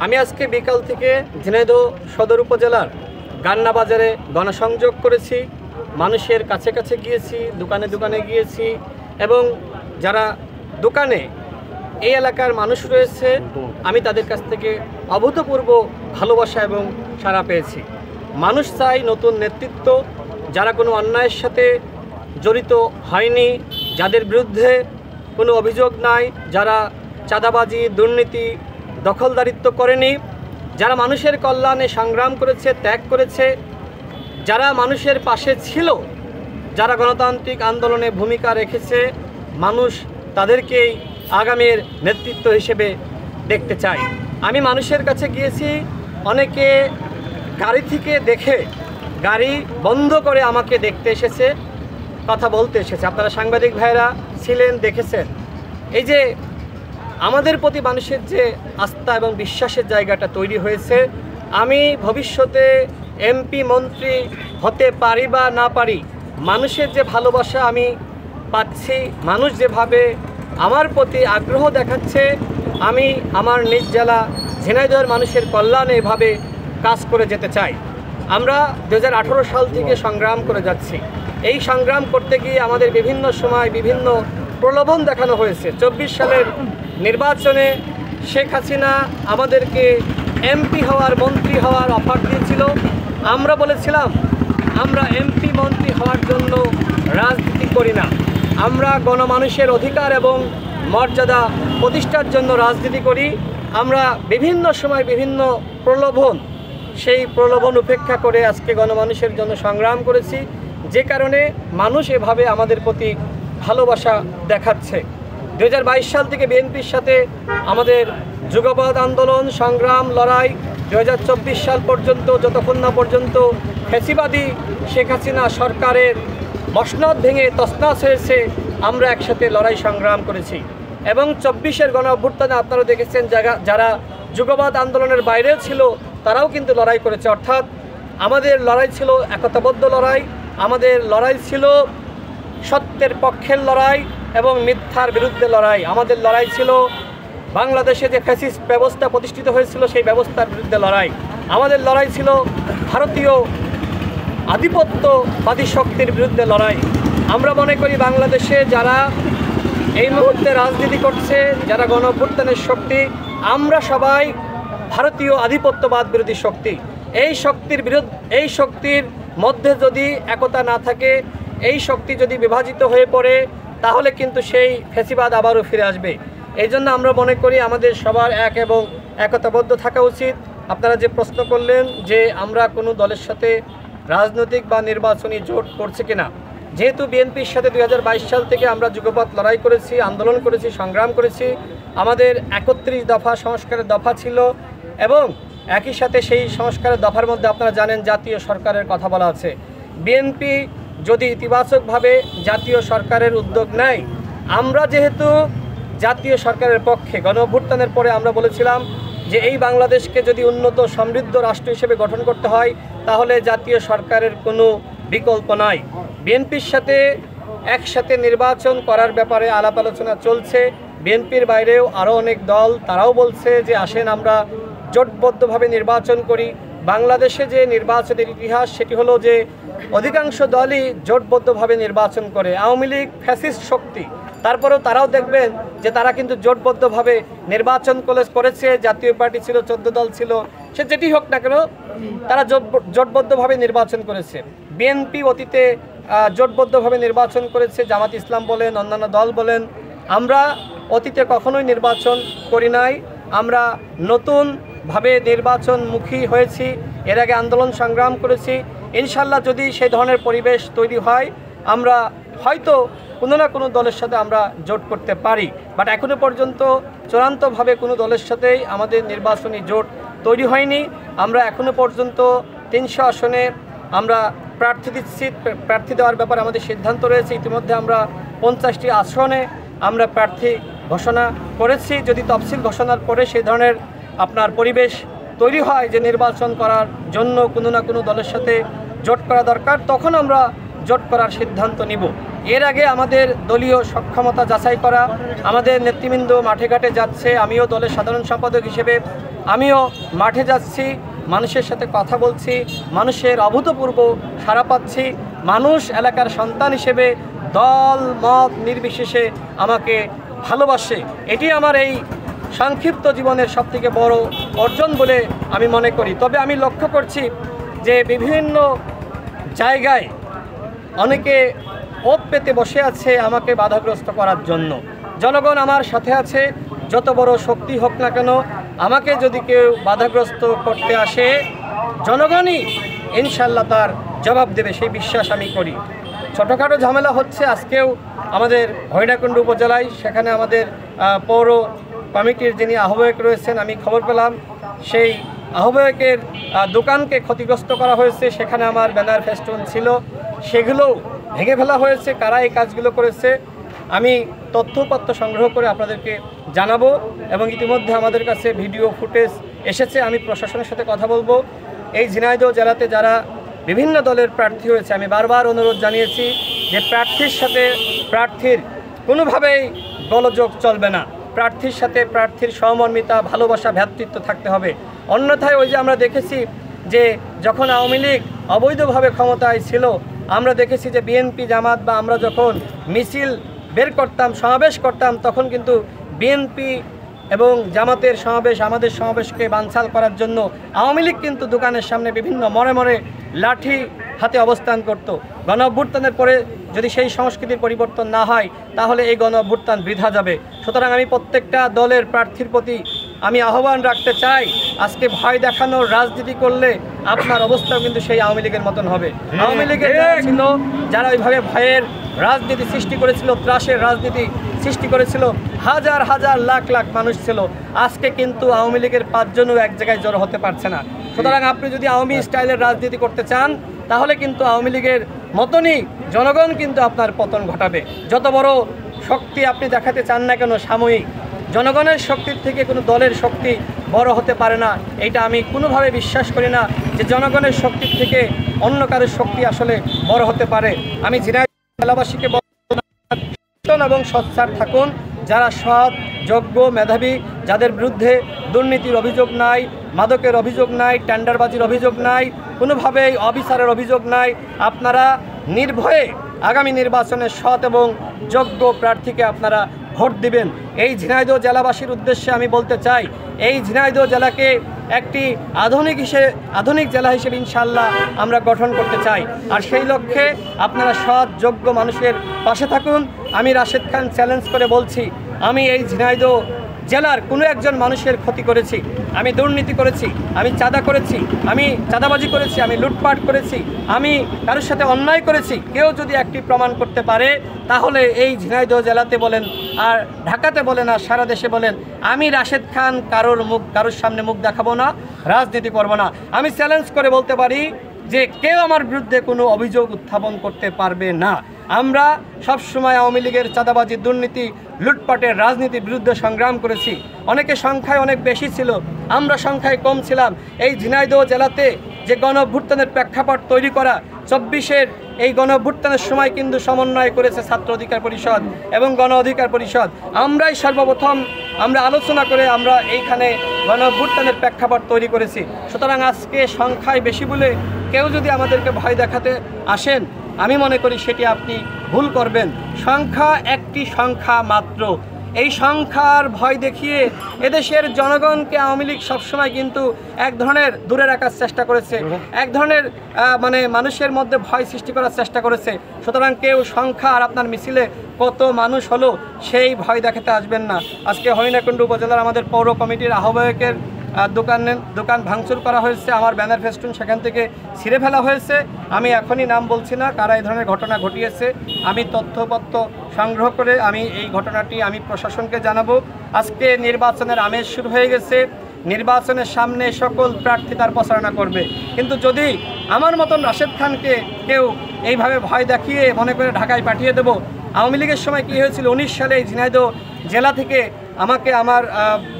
আমি আজকে বিকাল থেকে ঝিনাইদহ সদর উপজেলার গান্না বাজারে গণসংযোগ করেছি, মানুষের কাছে কাছে গিয়েছি, দোকানে দোকানে গিয়েছি এবং যারা দোকানে এই এলাকার মানুষ রয়েছে আমি তাদের কাছ থেকে অভূতপূর্ব ভালোবাসা এবং সাড়া পেয়েছি। মানুষ চাই নতুন নেতৃত্ব, যারা কোনো অন্যায়ের সাথে জড়িত হয়নি, যাদের বিরুদ্ধে কোনো অভিযোগ নাই, যারা চাঁদাবাজি, দুর্নীতি, দখলদারিত্ব করেনি, যারা মানুষের কল্যাণে সংগ্রাম করেছে, ত্যাগ করেছে, যারা মানুষের পাশে ছিল, যারা গণতান্ত্রিক আন্দোলনে ভূমিকা রেখেছে, মানুষ তাদেরকেই আগামীর নেতৃত্ব হিসেবে দেখতে চাই। আমি মানুষের কাছে গিয়েছি, অনেকে গাড়ি থেকে দেখে গাড়ি বন্ধ করে আমাকে দেখতে এসেছে, কথা বলতে এসেছে। আপনারা সাংবাদিক ভাইরা ছিলেন, দেখেছেন। এই যে আমাদের প্রতি মানুষের যে আস্থা এবং বিশ্বাসের জায়গাটা তৈরি হয়েছে, আমি ভবিষ্যতে এমপি মন্ত্রী হতে পারি বা না পারি, মানুষের যে ভালোবাসা আমি পাচ্ছি, মানুষ যেভাবে আমার প্রতি আগ্রহ দেখাচ্ছে, আমি আমার নিজ জেলা ঝিনাইদহের মানুষের কল্যাণে এভাবে কাজ করে যেতে চাই। আমরা 2018 সাল থেকে সংগ্রাম করে যাচ্ছি। এই সংগ্রাম করতে গিয়ে আমাদের বিভিন্ন সময় বিভিন্ন প্রলোভন দেখানো হয়েছে। 24 সালের নির্বাচনে শেখ হাসিনা আমাদেরকে এমপি হওয়ার, মন্ত্রী হওয়ার অফার দিয়েছিল। আমরা বলেছিলাম আমরা এমপি মন্ত্রী হওয়ার জন্য রাজনীতি করি না, আমরা গণমানুষের অধিকার এবং মর্যাদা প্রতিষ্ঠার জন্য রাজনীতি করি। আমরা বিভিন্ন সময় বিভিন্ন প্রলোভন, সেই প্রলোভন উপেক্ষা করে আজকে গণমানুষের জন্য সংগ্রাম করেছি, যে কারণে মানুষ এভাবে আমাদের প্রতি ভালোবাসা দেখাচ্ছে। 2022 সাল থেকে বিএনপির সাথে আমাদের যুগপৎ আন্দোলন, সংগ্রাম, লড়াই 2024 সাল পর্যন্ত, যতক্ষণ না পর্যন্ত ফ্যাসিবাদী শেখ হাসিনা সরকারের মসনদ ভেঙে তছনছ হয়েছে, আমরা একসাথে লড়াই সংগ্রাম করেছি। এবং 24-এর গণ অভ্যুত্থানে আপনারা দেখেছেন যারা যুগপৎ আন্দোলনের বাইরেও ছিল তারাও কিন্তু লড়াই করেছে। অর্থাৎ আমাদের লড়াই ছিল একতাবদ্ধ লড়াই, আমাদের লড়াই ছিল সত্যের পক্ষের লড়াই এবং মিথ্যার বিরুদ্ধে লড়াই। আমাদের লড়াই ছিল বাংলাদেশে যে ফ্যাসিস্ট ব্যবস্থা প্রতিষ্ঠিত হয়েছিল সেই ব্যবস্থার বিরুদ্ধে লড়াই। আমাদের লড়াই ছিল ভারতীয় আধিপত্যবাদী শক্তির বিরুদ্ধে লড়াই। আমরা মনে করি বাংলাদেশে যারা এই মুহূর্তে রাজনীতি করছে, যারা গণ অভ্যুত্থানের শক্তি, আমরা সবাই ভারতীয় আধিপত্যবাদ বিরোধী শক্তি। এই শক্তির মধ্যে যদি একতা না থাকে, এই শক্তি যদি বিভাজিত হয়ে পড়ে, তাহলে কিন্তু সেই ফ্যাসিবাদ আবারও ফিরে আসবে। এই জন্য আমরা মনে করি আমাদের সবার এক এবং একতাবদ্ধ থাকা উচিত। আপনারা যে প্রশ্ন করলেন যে আমরা কোনো দলের সাথে রাজনৈতিক বা নির্বাচনী জোট করছে কিনা, যেহেতু বিএনপির সাথে 2022 সাল থেকে আমরা যুগপৎ লড়াই করেছি, আন্দোলন করেছি, সংগ্রাম করেছি, আমাদের 31 দফা সংস্কারের দফা ছিল এবং একই সাথে সেই সংস্কারের দফার মধ্যে আপনারা জানেন জাতীয় সরকারের কথা বলা আছে। বিএনপি যদি ইতিবাচকভাবে জাতীয় সরকারের উদ্যোগ নেয়, আমরা যেহেতু জাতীয় সরকারের পক্ষে, গণ অভ্যুত্থানের পরে আমরা বলেছিলাম যে এই বাংলাদেশকে যদি উন্নত সমৃদ্ধ রাষ্ট্র হিসেবে গঠন করতে হয় তাহলে জাতীয় সরকারের কোনো বিকল্প নাই। বিএনপির সাথে একসাথে নির্বাচন করার ব্যাপারে আলাপ আলোচনা চলছে। বিএনপির বাইরেও আরও অনেক দল, তারাও বলছে যে আসেন আমরা জোটবদ্ধভাবে নির্বাচন করি। বাংলাদেশে যে নির্বাচনের ইতিহাস সেটি হলো যে অধিকাংশ দলই জোটবদ্ধভাবে নির্বাচন করে। আওয়ামী লীগ ফ্যাসিস্ট শক্তি, তারপরেও তারাও দেখবেন যে তারা কিন্তু জোটবদ্ধভাবে নির্বাচন করেছে। জাতীয় পার্টি ছিল, 14 দল ছিল, সে যেটি হোক না কেন তারা জোটবদ্ধভাবে নির্বাচন করেছে। বিএনপি অতীতে জোটবদ্ধভাবে নির্বাচন করেছে, জামাত ইসলাম বলেন, অন্যান্য দল বলেন। আমরা অতীতে কখনোই নির্বাচন করি নাই, আমরা নতুনভাবে নির্বাচনমুখী হয়েছি। এর আগে আন্দোলন সংগ্রাম করেছি। ইনশাল্লাহ যদি সেই ধরনের পরিবেশ তৈরি হয়, আমরা হয়তো কোনো না কোনো দলের সাথে আমরা জোট করতে পারি। বাট এখনো পর্যন্ত চূড়ান্তভাবে কোনো দলের সাথেই আমাদের নির্বাচনী জোট তৈরি হয়নি। আমরা এখনো পর্যন্ত 300 আসনে আমরা প্রার্থী দিচ্ছি, প্রার্থী দেওয়ার ব্যাপারে আমাদের সিদ্ধান্ত রয়েছে। ইতিমধ্যে আমরা 50টি আসনে আমরা প্রার্থী ঘোষণা করেছি। যদি তফসিল ঘোষণার পরে সেই ধরনের আপনার পরিবেশ তৈরি হয় যে নির্বাচন করার জন্য কোনো না কোনো দলের সাথে জোট করা দরকার, তখন আমরা জোট করার সিদ্ধান্ত নিব। এর আগে আমাদের দলীয় সক্ষমতা যাচাই করা, আমাদের নেতৃবৃন্দ মাঠে ঘাটে যাচ্ছে। আমিও দলের সাধারণ সম্পাদক হিসেবে আমিও মাঠে যাচ্ছি, মানুষের সাথে কথা বলছি, মানুষের অভূতপূর্ব সাড়া পাচ্ছি। মানুষ এলাকার সন্তান হিসেবে দল মত নির্বিশেষে আমাকে ভালোবাসে। এটি আমার এই সংক্ষিপ্ত জীবনের সবথেকে বড় অর্জন বলে আমি মনে করি। তবে আমি লক্ষ্য করছি যে বিভিন্ন জায়গায় অনেকে ওত পেতে বসে আছে আমাকে বাধাগ্রস্ত করার জন্য। জনগণ আমার সাথে আছে, যত বড় শক্তি হোক না কেন আমাকে যদি কেউ বাধাগ্রস্ত করতে আসে জনগণই ইনশাল্লাহ তার জবাব দেবে, সেই বিশ্বাস আমি করি। ছোটোখাটো ঝামেলা হচ্ছে আজকেও আমাদের হরিণাকুণ্ডু উপজেলায়, সেখানে আমাদের পৌর কমিটির যিনি আহ্বায়ক রয়েছেন, আমি খবর পেলাম সেই আহ্বায়কের দোকানকে ক্ষতিগ্রস্ত করা হয়েছে। সেখানে আমার ব্যানার ফেস্টুন ছিল, সেগুলোও ভেঙে ফেলা হয়েছে। কারা এই কাজগুলো করেছে আমি তথ্যপত্র সংগ্রহ করে আপনাদেরকে জানাবো, এবং ইতিমধ্যে আমাদের কাছে ভিডিও ফুটেজ এসেছে। আমি প্রশাসনের সাথে কথা বলবো। এই ঝিনাইদহ জেলাতে যারা বিভিন্ন দলের প্রার্থী হয়েছে, আমি বারবার অনুরোধ জানিয়েছি যে প্রার্থীর সাথে প্রার্থীর কোনোভাবেই গোলযোগ চলবে না। প্রার্থীর সাথে প্রার্থীর সহমর্মিতা, ভালোবাসা, ভ্রাতৃত্ব থাকতে হবে। অন্যথায় ওই যে আমরা দেখেছি যে যখন আওয়ামী লীগ অবৈধভাবে ক্ষমতায় ছিল, আমরা দেখেছি যে বিএনপি জামাত বা আমরা যখন মিছিল বের করতাম, সমাবেশ করতাম, তখন কিন্তু বিএনপি এবং জামাতের সমাবেশ, আমাদের সমাবেশকে বানচাল করার জন্য আওয়ামী লীগ কিন্তু দোকানের সামনে বিভিন্ন মরে মরে লাঠি হাতে অবস্থান করত। গণ অভ্যুত্থানের পরে যদি সেই সংস্কৃতির পরিবর্তন না হয় তাহলে এই গণ অভ্যুত্থান বৃথা যাবে। সুতরাং আমি প্রত্যেকটা দলের প্রার্থীর প্রতি আমি আহ্বান রাখতে চাই, আজকে ভয় দেখানোর রাজনীতি করলে আপনার অবস্থাও কিন্তু সেই আওয়ামী লীগের মতন হবে। আওয়ামী লীগের যারা ছিল, যারা ওইভাবে ভয়ের রাজনীতি সৃষ্টি করেছিল, ত্রাসের রাজনীতি সৃষ্টি করেছিল, হাজার হাজার লাখ লাখ মানুষ ছিল, আজকে কিন্তু আওয়ামী লীগের 5 জনও এক জায়গায় জড়ো হতে পারছে না। সুতরাং আপনি যদি আওয়ামী স্টাইলের রাজনীতি করতে চান তাহলে কিন্তু আওয়ামী লীগের মতনই জনগণ কিন্তু আপনার পতন ঘটাবে। যত বড় শক্তি আপনি দেখাতে চান না কেন, সাময়িক জনগণের শক্তির থেকে কোনো দলের শক্তি বড় হতে পারে না। এইটা আমি কোনোভাবে বিশ্বাস করি না যে জনগণের শক্তির থেকে অন্য কারোর শক্তি আসলে বড় হতে পারে। আমি ঝিনাইদহ জেলাবাসীকে এবং সচ্ছার থাকুন, যারা সৎ, যোগ্য, মেধাবী, যাদের বিরুদ্ধে দুর্নীতির অভিযোগ নাই, মাদকের অভিযোগ নাই, টেন্ডারবাজির অভিযোগ নাই, কোনোভাবেই অবিচারের অভিযোগ নাই, আপনারা নির্ভয়ে আগামী নির্বাচনে সৎ এবং যোগ্য প্রার্থীকে আপনারা ভোট দিবেন। এই ঝিনাইদহ জেলাবাসীর উদ্দেশ্যে আমি বলতে চাই, এই ঝিনাইদহ জেলাকে একটি আধুনিক জেলা হিসেবে ইনশাল্লাহ আমরা গঠন করতে চাই। আর সেই লক্ষ্যে আপনারা সৎ, যোগ্য মানুষের পাশে থাকুন। আমি রাশেদ খান চ্যালেঞ্জ করে বলছি, আমি এই ঝিনাইদহ জেলার কোনো একজন মানুষের ক্ষতি করেছি, আমি দুর্নীতি করেছি, আমি চাঁদা করেছি, আমি চাঁদাবাজি করেছি, আমি লুটপাট করেছি, আমি কারোর সাথে অন্যায় করেছি, কেউ যদি একটি প্রমাণ করতে পারে তাহলে এই ঝিনাইদহ জেলাতে বলেন আর ঢাকাতে বলেন আর সারা দেশে বলেন, আমি রাশেদ খান কারোর সামনে মুখ দেখাবো না, রাজনীতি করবো না। আমি চ্যালেঞ্জ করে বলতে পারি যে কেউ আমার বিরুদ্ধে কোনো অভিযোগ উত্থাপন করতে পারবে না। আমরা সবসময় আওয়ামী লীগের চাঁদাবাজি, দুর্নীতি, লুটপাটের রাজনীতির বিরুদ্ধে সংগ্রাম করেছি। অনেকে সংখ্যায় অনেক বেশি ছিল, আমরা সংখ্যায় কম ছিলাম। এই ঝিনাইদহ জেলাতে যে গণ অভ্যুত্থানের প্রেক্ষাপট তৈরি করা, 24-এর এই গণ অভ্যুত্থানের সময় কিন্তু সমন্বয় করেছে ছাত্র অধিকার পরিষদ এবং গণ অধিকার পরিষদ। আমরাই সর্বপ্রথম আমরা আলোচনা করে আমরা এইখানে গণ অভ্যুত্থানের প্রেক্ষাপট তৈরি করেছি। সুতরাং আজকে সংখ্যায় বেশি বলে কেউ যদি আমাদেরকে ভয় দেখাতে আসেন, আমি মনে করি সেটি আপনি ভুল করবেন। সংখ্যা একটি সংখ্যা মাত্র। এই সংখ্যার ভয় দেখিয়ে এদেশের জনগণকে আওয়ামী লীগ সবসময় কিন্তু এক ধরনের দূরে রাখার চেষ্টা করেছে, এক ধরনের মানুষের মধ্যে ভয় সৃষ্টি করার চেষ্টা করেছে। সুতরাং কেউ সংখ্যা আর আপনার মিছিলে কত মানুষ হলো সেই ভয় দেখাতে আসবেন না। আজকে হরিণাকুণ্ডু উপজেলার আমাদের পৌর কমিটির আহ্বায়কের দোকান ভাঙচুর করা হয়েছে, আমার ব্যানার ফেস্টুন সেখান থেকে ছিঁড়ে ফেলা হয়েছে। আমি এখনই নাম বলছি না কারা এই ধরনের ঘটনা ঘটিয়েছে। আমি তথ্যপত্র সংগ্রহ করে এই ঘটনাটি আমি প্রশাসনকে জানাবো। আজকে নির্বাচনের আমেজ শুরু হয়ে গেছে, নির্বাচনের সামনে সকল প্রার্থী তার প্রচারণা করবে, কিন্তু যদি আমার মতন রাশেদ খানকে কেউ এইভাবে ভয় দেখিয়ে মনে করে ঢাকায় পাঠিয়ে দেব। আওয়ামী লীগের সময় কী হয়েছিল, 19 সালে এই ঝিনাইদহ জেলা থেকে আমাকে আমার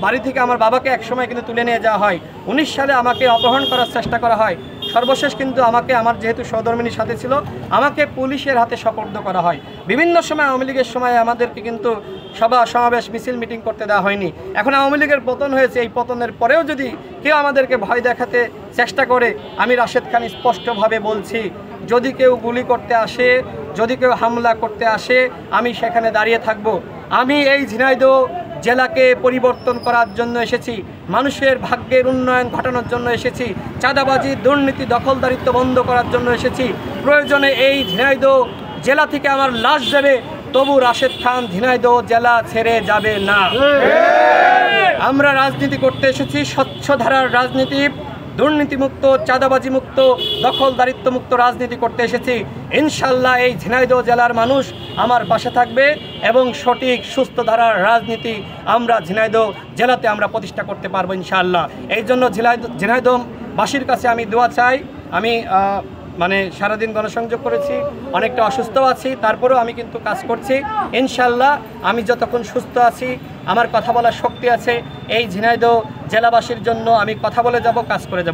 বাড়ি থেকে আমার বাবাকে এক সময় কিন্তু তুলে নিয়ে যাওয়া হয়। 19 সালে আমাকে অপহরণ করার চেষ্টা করা হয়। সর্বশেষ কিন্তু আমাকে আমার যেহেতু সহধর্মিনীর সাথে ছিল আমাকে পুলিশের হাতে সোপর্দ করা হয়। বিভিন্ন সময় আওয়ামী লীগের সময় আমাদেরকে কিন্তু সভা সমাবেশ মিছিল মিটিং করতে দেওয়া হয়নি। এখন আওয়ামী লীগের পতন হয়েছে, এই পতনের পরেও যদি কেউ আমাদেরকে ভয় দেখাতে চেষ্টা করে, আমি রাশেদ খান স্পষ্টভাবে বলছি, যদি কেউ গুলি করতে আসে, যদি কেউ হামলা করতে আসে, আমি সেখানে দাঁড়িয়ে থাকব। আমি এই ঝিনাইদহ জেলাকে পরিবর্তন করার জন্য এসেছি, মানুষের ভাগ্যের উন্নয়ন ঘটানোর জন্য এসেছি, চাঁদাবাজি দুর্নীতি দখলদারিত্ব বন্ধ করার জন্য এসেছি। প্রয়োজনে এই ঝিনাইদহ জেলা থেকে আমার লাশ যাবে, তবু রাশেদ খান ঝিনাইদহ জেলা ছেড়ে যাবে না। আমরা রাজনীতি করতে এসেছি, স্বচ্ছ ধারার রাজনীতি, দুর্নীতিমুক্ত, চাঁদাবাজি মুক্ত, দখলদারিত্ব মুক্ত রাজনীতি করতে এসেছি। ইনশাল্লাহ এই ঝিনাইদহ জেলার মানুষ আমার পাশে থাকবে এবং সঠিক সুস্থ ধারার রাজনীতি আমরা ঝিনাইদহ জেলাতে আমরা প্রতিষ্ঠা করতে পারবো ইনশাআল্লাহ। এই জন্য ঝিনাইদহবাসীর কাছে আমি দোয়া চাই। আমি সারাদিন গণসংযোগ করেছি, অনেকটা অসুস্থ আছি, তারপরেও আমি কিন্তু কাজ করছি। ইনশাল্লাহ আমি যতক্ষণ সুস্থ আছি, আমার কথা বলার শক্তি আছে, এই ঝিনাইদহ জেলাবাসীর জন্য আমি কথা বলে যাব, কাজ করে যাব।